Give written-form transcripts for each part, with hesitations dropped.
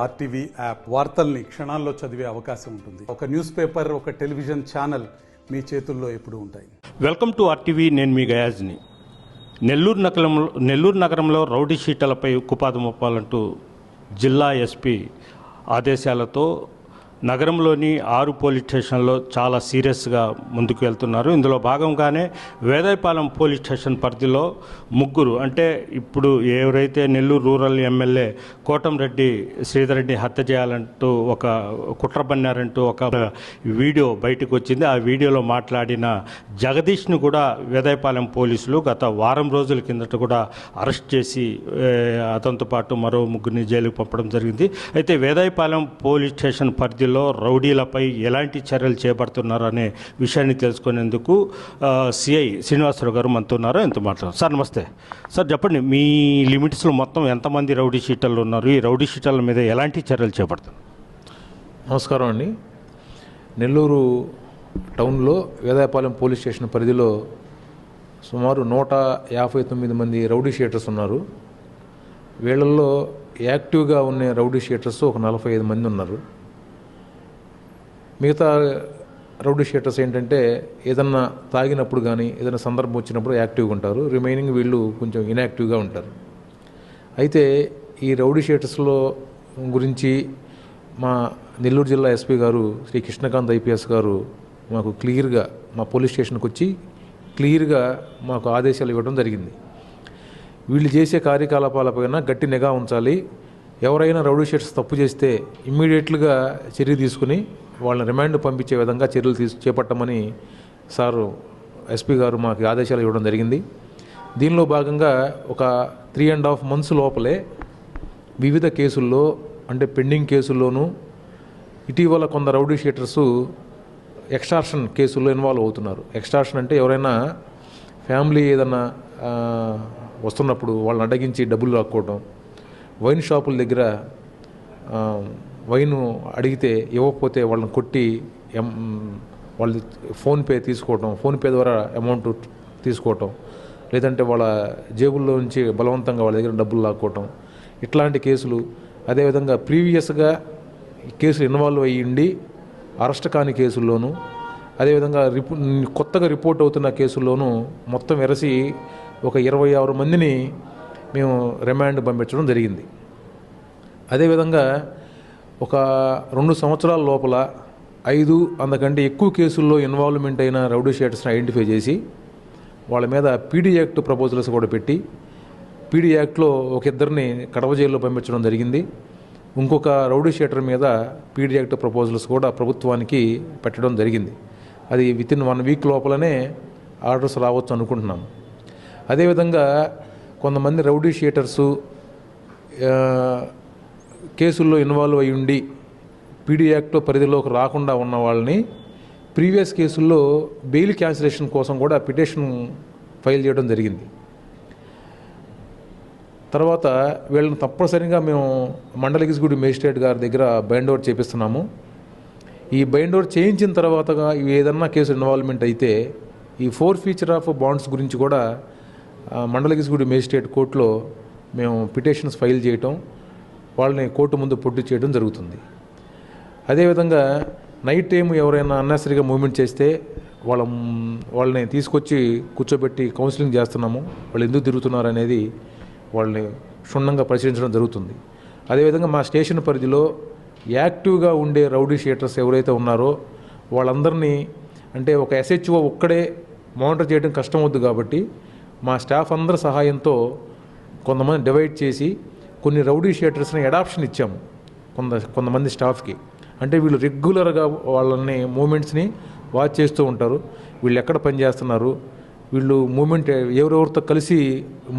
RTV app వార్తల్ని క్షణాల్లో చదివే అవకాశం ఉంటుంది. ఒక న్యూస్ పేపర్, ఒక టెలివిజన్ ఛానల్ మీ చేతుల్లో ఎప్పుడూ ఉంటాయి. Welcome to RTV. నేను మీ గయాజ్ని. నెల్లూరు నగరంలో రౌడీ షీటలపై ఉక్కుపాదం మోపాలంటూ జిల్లా ఎస్పీ ఆదేశాలతో నగరంలోని 6 పోలీస్ స్టేషన్లో చాలా సీరియస్గా ముందుకు వెళ్తున్నారు. ఇందులో భాగంగానే వేదాయపాలెం పోలీస్ స్టేషన్ పరిధిలో 3 అంటే ఇప్పుడు ఎవరైతే నెల్లూరు రూరల్ ఎమ్మెల్యే కోటంరెడ్డి శ్రీధర్ రెడ్డి హత్య చేయాలంటూ ఒక కుట్ర పన్నారంటూ ఒక వీడియో బయటకు వచ్చింది. ఆ వీడియోలో మాట్లాడిన జగదీష్ను కూడా వేదాయపాలెం పోలీసులు గత వారం రోజుల కిందట కూడా అరెస్ట్ చేసి అతనితో పాటు మరో 3 జైలుకు పంపడం జరిగింది. అయితే వేదాయపాలెం పోలీస్ స్టేషన్ పరిధిలో రౌడీలపై ఎలాంటి చర్యలు చేపడుతున్నారు అనే విషయాన్ని తెలుసుకునేందుకు సిఐ శ్రీనివాసరావు గారు మనతో ఉన్నారు. ఎంత మాట్లాడారు సార్? నమస్తే సార్. చెప్పండి, మీ లిమిట్స్లో మొత్తం ఎంతమంది రౌడీ షీటర్లు ఉన్నారు? ఈ రౌడీ షీటర్ల మీద ఎలాంటి చర్యలు చేపడుతున్నారు? నమస్కారం అండి. నెల్లూరు టౌన్లో వేదాయపాలెం పోలీస్ స్టేషన్ పరిధిలో సుమారు 159 మంది రౌడీ షీటర్స్ ఉన్నారు. వీళ్ళల్లో యాక్టివ్గా ఉన్న రౌడీ షీటర్స్ ఒక 45 మంది ఉన్నారు. మిగతా రౌడీ షీటర్స్ ఏంటంటే ఏదన్నా తాగినప్పుడు కానీ ఏదైనా సందర్భం వచ్చినప్పుడు యాక్టివ్గా ఉంటారు. రిమైనింగ్ వీళ్ళు కొంచెం ఇన్యాక్టివ్గా ఉంటారు. అయితే ఈ రౌడీ షీటర్స్లో గురించి మా నెల్లూరు జిల్లా ఎస్పీ గారు శ్రీ కృష్ణకాంత్ ఐపీఎస్ గారు మాకు క్లియర్గా మా పోలీస్ స్టేషన్కి వచ్చి క్లియర్గా మాకు ఆదేశాలు ఇవ్వడం జరిగింది. వీళ్ళు చేసే కార్యకలాపాలపైన గట్టి నిఘా ఉంచాలి. ఎవరైనా రౌడీ షీటర్స్ తప్పు చేస్తే ఇమ్మీడియట్గా చర్య తీసుకుని వాళ్ళని రిమాండ్ పంపించే విధంగా చర్యలు చేపట్టమని సారు ఎస్పీ గారు మాకు ఆదేశాలు ఇవ్వడం జరిగింది. దీనిలో భాగంగా ఒక 3.5 months లోపలే వివిధ కేసుల్లో అంటే పెండింగ్ కేసుల్లోనూ ఇటీవల కొందరు రౌడీ షీటర్స్ ఎక్స్టార్షన్ కేసుల్లో ఇన్వాల్వ్ అవుతున్నారు. ఎక్స్టార్షన్ అంటే ఎవరైనా ఫ్యామిలీ ఏదన్నా వస్తున్నప్పుడు వాళ్ళని అడ్డగించి డబ్బులు లాక్కోవడం, వైన్ షాపుల దగ్గర వైన్ అడిగితే ఇవ్వకపోతే వాళ్ళని కొట్టి వాళ్ళు ఫోన్పే తీసుకోవటం, ఫోన్పే ద్వారా అమౌంట్ తీసుకోవటం, లేదంటే వాళ్ళ జేబుల్లో నుంచి బలవంతంగా వాళ్ళ దగ్గర డబ్బులు లాక్కోవటం, ఇట్లాంటి కేసులు. అదేవిధంగా ప్రీవియస్గా కేసులు ఇన్వాల్వ్ అయ్యిండి అరెస్ట్ కాని కేసుల్లోనూ, అదేవిధంగా కొత్తగా రిపోర్ట్ అవుతున్న కేసుల్లోనూ మొత్తం వెరసి ఒక 26 మందిని మేము రిమాండ్ పంపించడం జరిగింది. అదేవిధంగా ఒక 2 సంవత్సరాల లోపల 5 అంతకంటే ఎక్కువ కేసుల్లో ఇన్వాల్వ్మెంట్ అయిన రౌడీ షీటర్స్ని ఐడెంటిఫై చేసి వాళ్ళ మీద పీడీ యాక్ట్ ప్రపోజల్స్ కూడా పెట్టి పీడీ యాక్ట్లో ఒక 2 కడవ జైల్లో పంపించడం జరిగింది. ఇంకొక రౌడీ షీటర్ మీద పీడీ యాక్ట్ ప్రపోజల్స్ కూడా ప్రభుత్వానికి పెట్టడం జరిగింది. అది వితిన్ 1 week లోపలనే ఆర్డర్స్ రావచ్చు అనుకుంటున్నాము. అదేవిధంగా కొంతమంది రౌడీ షీటర్సు కేసుల్లో ఇన్వాల్వ్ అయ్యి ఉండి పీడీ యాక్ట్ పరిధిలోకి రాకుండా ఉన్న వాళ్ళని ప్రీవియస్ కేసుల్లో బెయిల్ క్యాన్సిలేషన్ కోసం కూడా పిటిషన్ ఫైల్ చేయడం జరిగింది. తర్వాత వీళ్ళని తప్పనిసరిగా మేము మండల ఎగ్జిక్యూటివ్ మేజిస్ట్రేట్ గారి దగ్గర బైండ్ ఓవర్ చేపిస్తున్నాము. ఈ బైండ్ ఓవర్ చేయించిన తర్వాత ఏదన్నా కేసు ఇన్వాల్వ్మెంట్ అయితే ఈ ఫోర్ఫీచర్ ఆఫ్ బాండ్స్ గురించి కూడా మండల ఎగ్జిక్యూటివ్ మేజిస్ట్రేట్ కోర్టులో మేము పిటిషన్స్ ఫైల్ చేయటం, వాళ్ళని కోర్టు ముందు పొట్టు చేయడం జరుగుతుంది. అదేవిధంగా నైట్ టైం ఎవరైనా అన్నెసరీగా మూవ్మెంట్ చేస్తే వాళ్ళని తీసుకొచ్చి కూర్చోబెట్టి కౌన్సిలింగ్ చేస్తున్నాము. వాళ్ళు ఎందుకు తిరుగుతున్నారు అనేది వాళ్ళని క్షుణ్ణంగా పరిశీలించడం జరుగుతుంది. అదేవిధంగా మా స్టేషన్ పరిధిలో యాక్టివ్గా ఉండే రౌడీ షీటర్స్ ఎవరైతే ఉన్నారో వాళ్ళందరినీ అంటే ఒక SHO ఒక్కడే మానిటర్ చేయడం కష్టం అవుద్ది కాబట్టి మా స్టాఫ్ అందరి సహాయంతో కొంతమంది డివైడ్ చేసి కొన్ని రౌడీ షీటర్స్ని అడాప్షన్ ఇచ్చాము కొంతమంది స్టాఫ్కి. అంటే వీళ్ళు రెగ్యులర్గా వాళ్ళని మూమెంట్స్ని వాచ్ చేస్తూ ఉంటారు. వీళ్ళు ఎక్కడ పని చేస్తున్నారు, వీళ్ళు మూమెంట్ ఎవరెవరితో కలిసి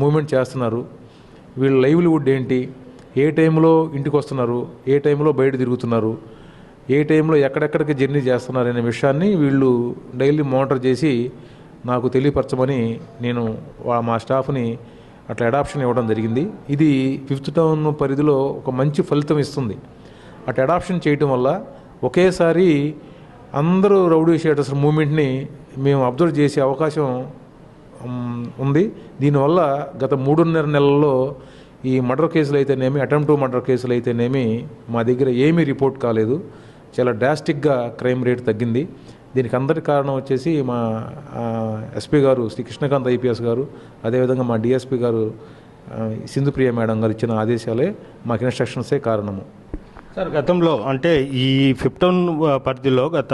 మూమెంట్ చేస్తున్నారు, వీళ్ళ లైవ్లీవుడ్ ఏంటి, ఏ టైంలో ఇంటికి వస్తున్నారు, ఏ టైంలో బయట తిరుగుతున్నారు, ఏ టైంలో ఎక్కడెక్కడికి జర్నీ చేస్తున్నారు అనే విషయాన్ని వీళ్ళు డైలీ మానిటర్ చేసి నాకు తెలియపరచమని నేను మా స్టాఫ్ని అట్లా అడాప్షన్ ఇవ్వడం జరిగింది. ఇది 5th టౌన్ పరిధిలో ఒక మంచి ఫలితం ఇస్తుంది. అట్లా అడాప్షన్ చేయటం వల్ల ఒకేసారి అందరూ రౌడీ షీటర్స్ మూమెంట్ని మేము అబ్జర్వ్ చేసే అవకాశం ఉంది. దీనివల్ల గత 3.5 నెలల్లో ఈ మర్డర్ కేసులు అయితేనేమి, అటెంప్ట్ టు మర్డర్ కేసులు అయితేనేమి మా దగ్గర ఏమీ రిపోర్ట్ కాలేదు. చాలా డ్రాస్టిక్గా క్రైమ్ రేట్ తగ్గింది. దీనికి అందరి కారణం వచ్చేసి మా ఎస్పీ గారు శ్రీ కృష్ణకాంత్ ఐపీఎస్ గారు, అదేవిధంగా మా డిఎస్పీ గారు సింధుప్రియ మేడం గారు ఇచ్చిన ఆదేశాలే, మాకు ఇన్స్ట్రక్షన్సే కారణము. సార్, గతంలో అంటే ఈ 15 పరిధిలో గత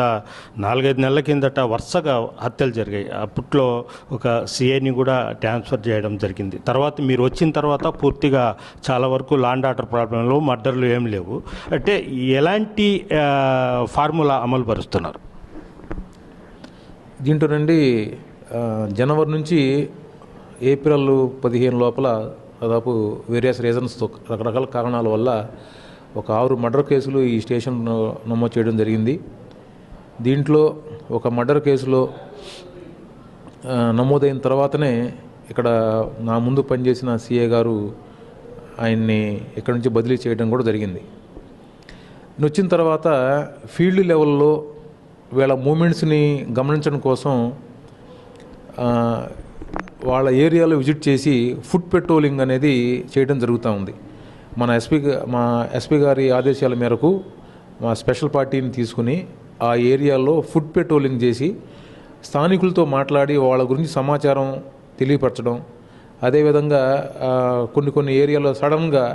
4-5 నెలల కిందట వరుసగా హత్యలు జరిగాయి. అప్పట్లో ఒక సిఐని కూడా ట్రాన్స్ఫర్ చేయడం జరిగింది. తర్వాత మీరు వచ్చిన తర్వాత పూర్తిగా చాలా వరకు లాండ్ ఆర్డర్ ప్రాబ్లంలో మర్డర్లు ఏం లేవు. అంటే ఎలాంటి ఫార్ములా అమలు పరుస్తున్నారు? దీంట్లో నుండి జనవరి నుంచి ఏప్రిల్ 15 లోపల దాదాపు వేరియస్ రీజన్స్తో, రకరకాల కారణాల వల్ల ఒక 6 మర్డర్ కేసులు ఈ స్టేషన్ నమోదు చేయడం జరిగింది. దీంట్లో ఒక మర్డర్ కేసులో నమోదైన తర్వాతనే ఇక్కడ నా ముందు పనిచేసిన సిఏ గారు ఆయన్ని ఇక్కడి నుంచి బదిలీ చేయడం కూడా జరిగింది. వచ్చిన తర్వాత ఫీల్డ్ లెవెల్లో వీళ్ళ మూమెంట్స్ని గమనించడం కోసం వాళ్ళ ఏరియాలో విజిట్ చేసి ఫుడ్ పెట్రోలింగ్ అనేది చేయడం జరుగుతూ ఉంది. మా ఎస్పీ గారి ఆదేశాల మేరకు మా స్పెషల్ పార్టీని తీసుకుని ఆ ఏరియాలో ఫుడ్ పెట్రోలింగ్ చేసి స్థానికులతో మాట్లాడి వాళ్ళ గురించి సమాచారం తెలియపరచడం, అదేవిధంగా కొన్ని ఏరియాలో సడన్గా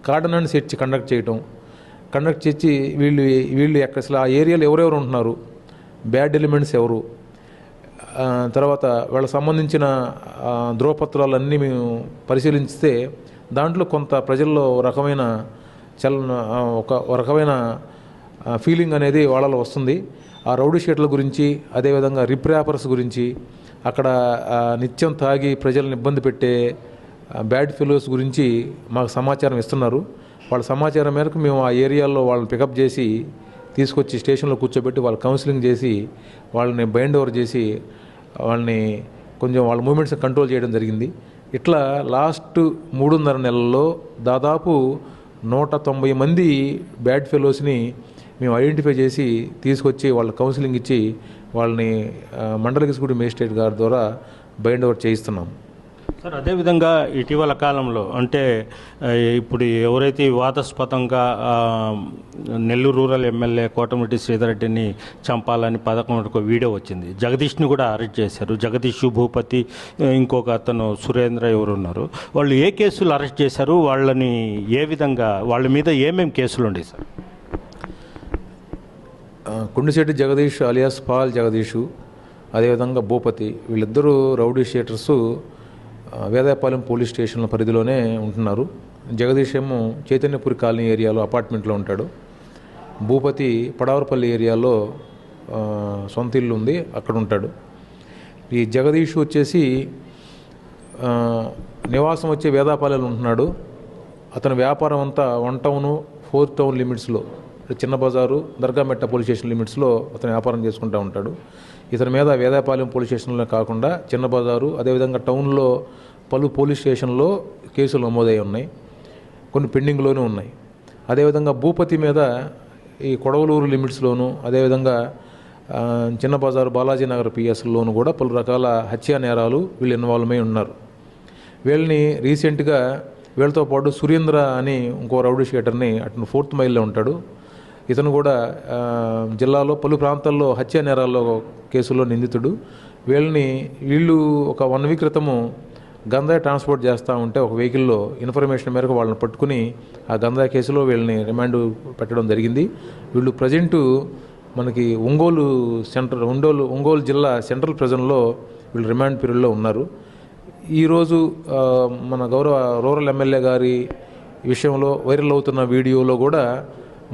కార్డన్ అండ్ సెర్చ్ కండక్ట్ చేసి వీళ్ళు ఎక్కడ అసలు ఆ ఏరియాలో ఎవరెవరు ఉంటున్నారు, బ్యాడ్ ఎలిమెంట్స్ ఎవరు, తర్వాత వాళ్ళకి సంబంధించిన ధ్రువపత్రాలన్నీ మేము పరిశీలిస్తే దాంట్లో కొంత ప్రజల్లో రకమైన ఒక రకమైన ఫీలింగ్ అనేది వాళ్ళలో వస్తుంది. ఆ రౌడీ షీట్ల గురించి, అదేవిధంగా రిప్ ర్యాపర్స్ గురించి, అక్కడ నిత్యం తాగి ప్రజలను ఇబ్బంది పెట్టే బ్యాడ్ ఫెలోస్ గురించి మాకు సమాచారం ఇస్తున్నారు. వాళ్ళ సమాచారం మేరకు మేము ఆ ఏరియాలో వాళ్ళని పికప్ చేసి తీసుకొచ్చి స్టేషన్లో కూర్చోబెట్టి వాళ్ళు కౌన్సిలింగ్ చేసి వాళ్ళని బైండ్ ఓవర్ చేసి వాళ్ళని కొంచెం వాళ్ళ మూమెంట్స్ని కంట్రోల్ చేయడం జరిగింది. ఇట్లా లాస్ట్ 3.5 నెలల్లో దాదాపు 190 మంది బ్యాడ్ ఫెలోస్ని మేము ఐడెంటిఫై చేసి తీసుకొచ్చి వాళ్ళ కౌన్సిలింగ్ ఇచ్చి వాళ్ళని మండల ఎగ్జిక్యూటివ్ మేజిస్ట్రేట్ గారి ద్వారా బైండ్ ఓవర్ చేయిస్తున్నాం. సార్, అదేవిధంగా ఇటీవల కాలంలో అంటే ఇప్పుడు ఎవరైతే వివాదాస్పదంగా నెల్లూరు రూరల్ ఎమ్మెల్యే కోటమిరెడ్డి శ్రీధర్ రెడ్డిని చంపాలని పథకం ఒక వీడియో వచ్చింది. జగదీష్ని కూడా అరెస్ట్ చేశారు. జగదీష్, భూపతి, ఇంకొక అతను సురేంద్ర ఎవరు ఉన్నారు. వాళ్ళు ఏ కేసులు అరెస్ట్ చేశారు? వాళ్ళని ఏ విధంగా, వాళ్ళ మీద ఏమేమి కేసులు ఉన్నాయి sir? Kondisetti Jagadish alias Paul Jagadish, అదేవిధంగా భూపతి, వీళ్ళిద్దరూ rowdy sheeters Vedayapalem police station పరిధిలోనే ఉంటున్నారు. జగదీష్ ఏమో చైతన్యపురి కాలనీ ఏరియాలో అపార్ట్మెంట్లో ఉంటాడు. భూపతి పడావరపల్లి ఏరియాలో సొంత ఇల్లు ఉంది, అక్కడ ఉంటాడు. ఈ జగదీష్ వచ్చేసి నివాసం వచ్చి వేదాయపాలెంలో ఉంటున్నాడు. అతని వ్యాపారం అంతా 1 టౌను 4 టౌన్ లిమిట్స్లో, చిన్న బజారు, దర్గామెట్ట పోలీస్ స్టేషన్ లిమిట్స్లో అతను వ్యాపారం చేసుకుంటూ ఉంటాడు. ఇతని మీద వేదాయపాలెం పోలీస్ స్టేషన్లో కాకుండా చిన్న బజారు, అదేవిధంగా టౌన్లో పలు పోలీస్ స్టేషన్లో కేసులు నమోదై ఉన్నాయి, కొన్ని పెండింగ్లోనూ ఉన్నాయి. అదేవిధంగా భూపతి మీద ఈ కొడవలూరు లిమిట్స్లోను, అదేవిధంగా చిన్న బజారు బాలాజీ నగర్ పిఎస్లోను కూడా పలు రకాల హత్యా నేరాలు వీళ్ళు ఇన్వాల్వ్ ఉన్నారు. వీళ్ళని రీసెంట్గా వీళ్ళతో పాటు సురేంద్ర అని ఇంకో రౌడీ షీటర్ని అతను 4th మైల్లో ఉంటాడు. ఇతను కూడా జిల్లాలో పలు ప్రాంతాల్లో హత్యా నేరాల్లో కేసుల్లో నిందితుడు. వీళ్ళు ఒక 1 వీక్ క్రితము గంజాయి ట్రాన్స్పోర్ట్ చేస్తూ ఉంటే ఒక వెహికల్లో ఇన్ఫర్మేషన్ మేరకు వాళ్ళని పట్టుకుని ఆ గంజాయి కేసులో వీళ్ళని రిమాండ్ పెట్టడం జరిగింది. వీళ్ళు ప్రజెంటు మనకి ఒంగోలు జిల్లా సెంట్రల్ ప్రిజన్లో వీళ్ళు రిమాండ్ పీరియడ్లో ఉన్నారు. ఈరోజు మన గౌరవ రూరల్ ఎమ్మెల్యే గారి విషయంలో వైరల్ అవుతున్న వీడియోలో కూడా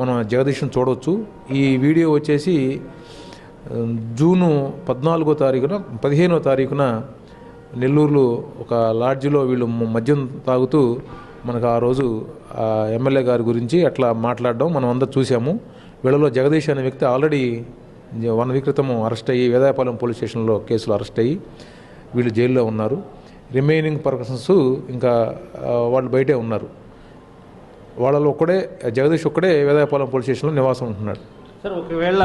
మనం జగదీష్ను చూడవచ్చు. ఈ వీడియో వచ్చేసి జూను 14వ తారీఖున 15వ తారీఖున నెల్లూరులో ఒక లాడ్జిలో వీళ్ళు మద్యం తాగుతూ మనకు ఆ రోజు ఎమ్మెల్యే గారి గురించి అట్లా మాట్లాడడం మనం అందరూ చూసాము. వీళ్ళలో జగదీష్ అనే వ్యక్తి ఆల్రెడీ 1 వీక్ క్రితం అరెస్ట్ అయ్యి వేదాయపాలెం పోలీస్ స్టేషన్లో కేసులు అరెస్ట్ అయ్యి వీళ్ళు జైల్లో ఉన్నారు. రిమైనింగ్ పర్సన్స్ ఇంకా వాళ్ళు బయటే ఉన్నారు. వాళ్ళలో జగదీష్ ఒక్కడే వేదాయపాలెం పోలీస్ స్టేషన్లో నివాసం ఉంటున్నాడు. సార్, ఒకవేళ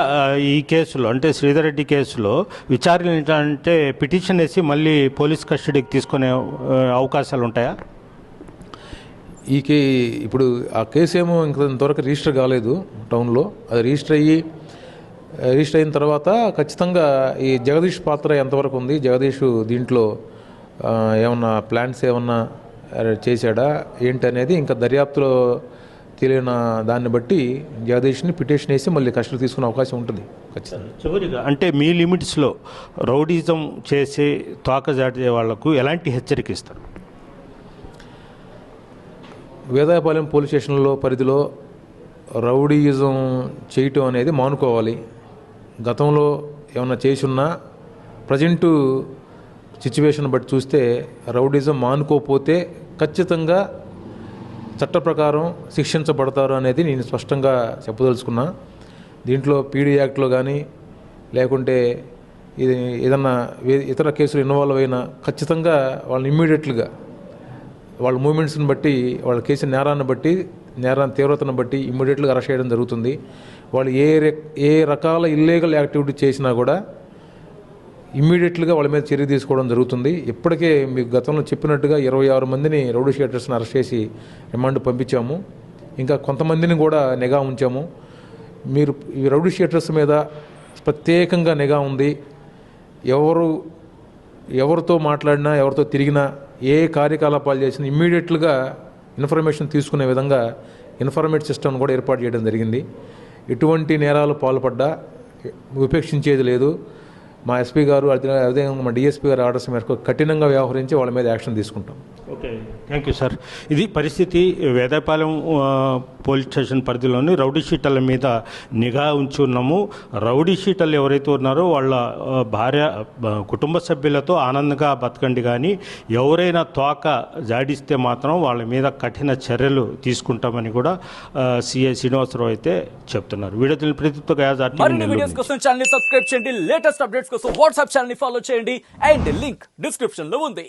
ఈ కేసులో అంటే శ్రీధర్ రెడ్డి కేసులో విచారణ ఏంటంటే పిటిషన్ వేసి మళ్ళీ పోలీస్ కస్టడీకి తీసుకునే అవకాశాలు ఉంటాయా? ఇప్పుడు ఆ కేసు ఏమో ఇంతవరకు రిజిస్టర్ కాలేదు టౌన్లో. అది రిజిస్టర్ అయిన తర్వాత ఖచ్చితంగా ఈ జగదీష్ పాత్ర ఎంతవరకు ఉంది, జగదీష్ దీంట్లో ఏమన్నా ప్లాన్స్ ఏమన్నా చేశాడా ఏంటి అనేది ఇంకా దర్యాప్తులో తెలియని దాన్ని బట్టి జగదీష్ని పిటిషన్ వేసి మళ్ళీ కస్టడీ తీసుకునే అవకాశం ఉంటుంది ఖచ్చితంగా. చివరిగా అంటే మీ లిమిట్స్లో రౌడీజం చేసే తోకజాడే వాళ్లకు ఎలాంటి హెచ్చరిక ఇస్తారు? వేదాయపాలెం పోలీస్ స్టేషన్లో పరిధిలో రౌడీయిజం చేయటం అనేది మానుకోవాలి. గతంలో ఏమన్నా చేసున్నా ప్రజెంటు సిచ్యువేషన్ బట్టి చూస్తే రౌడీజం మానుకోకపోతే ఖచ్చితంగా చట్ట ప్రకారం శిక్షించబడతారు అనేది నేను స్పష్టంగా చెప్పదలుచుకున్నా. దీంట్లో పీడీ యాక్ట్లో కానీ లేకుంటే ఇది ఏదన్నా ఇతర కేసులు ఇన్వాల్వ్ అయినా ఖచ్చితంగా వాళ్ళని ఇమ్మీడియట్లుగా వాళ్ళ మూమెంట్స్ని బట్టి వాళ్ళ కేసు నేరాన్ని బట్టి నేరాన్ని తీవ్రతను బట్టి ఇమ్మీడియట్గా అరెస్ట్ చేయడం జరుగుతుంది. వాళ్ళు ఏ రకాల ఇల్లీగల్ యాక్టివిటీ చేసినా కూడా ఇమ్మీడియట్గా వాళ్ళ మీద చర్య తీసుకోవడం జరుగుతుంది. ఇప్పటికే మీకు గతంలో చెప్పినట్టుగా 26 మందిని రౌడీ షీటర్స్ని అరెస్ట్ చేసి రిమాండ్ పంపించాము. ఇంకా కొంతమందిని కూడా నిఘా ఉంచాము. మీరు ఈ రౌడీ షీటర్స్ మీద ప్రత్యేకంగా నిఘా ఉంది. ఎవరితో మాట్లాడినా ఎవరితో తిరిగినా ఏ కార్యకలాపాలు చేసినా ఇమ్మీడియట్గా ఇన్ఫర్మేషన్ తీసుకునే విధంగా ఇన్ఫర్మేట్ సిస్టమ్ కూడా ఏర్పాటు చేయడం జరిగింది. ఎటువంటి నేరాలు పాల్పడ్డా ఉపేక్షించేది లేదు. మా ఎస్పీ గారు అదే మా డిఎస్పీ గారు ఆర్డర్స్ మేరకు కఠినంగా వ్యవహరించి వాళ్ళ మీద యాక్షన్ తీసుకుంటాం. Okay, thank you sir. ఇది పరిస్థితి. వేదాయపాలెం పోలీస్ స్టేషన్ పరిధిలోని రౌడీ షీటర్ల మీద నిఘా ఉంచి ఉన్నాము. రౌడీ షీటర్లు ఎవరైతే ఉన్నారో వాళ్ళ భార్య కుటుంబ సభ్యులతో ఆనందంగా బతకండి, కానీ ఎవరైనా తోక జాడిస్తే మాత్రం వాళ్ళ మీద కఠిన చర్యలు తీసుకుంటామని కూడా సిఐ శ్రీనివాసరావు అయితే చెప్తున్నారు. వీడియో ప్రతితో మరిన్ని వీడియోస్ కోసం ఛానల్ ని సబ్స్క్రైబ్ చేయండి. లేటెస్ట్ అప్డేట్స్ కోసం వాట్సాప్ ఛానల్ ని ఫాలో చేయండి. అండ్ లింక్ డిస్క్రిప్షన్ లో ఉంది.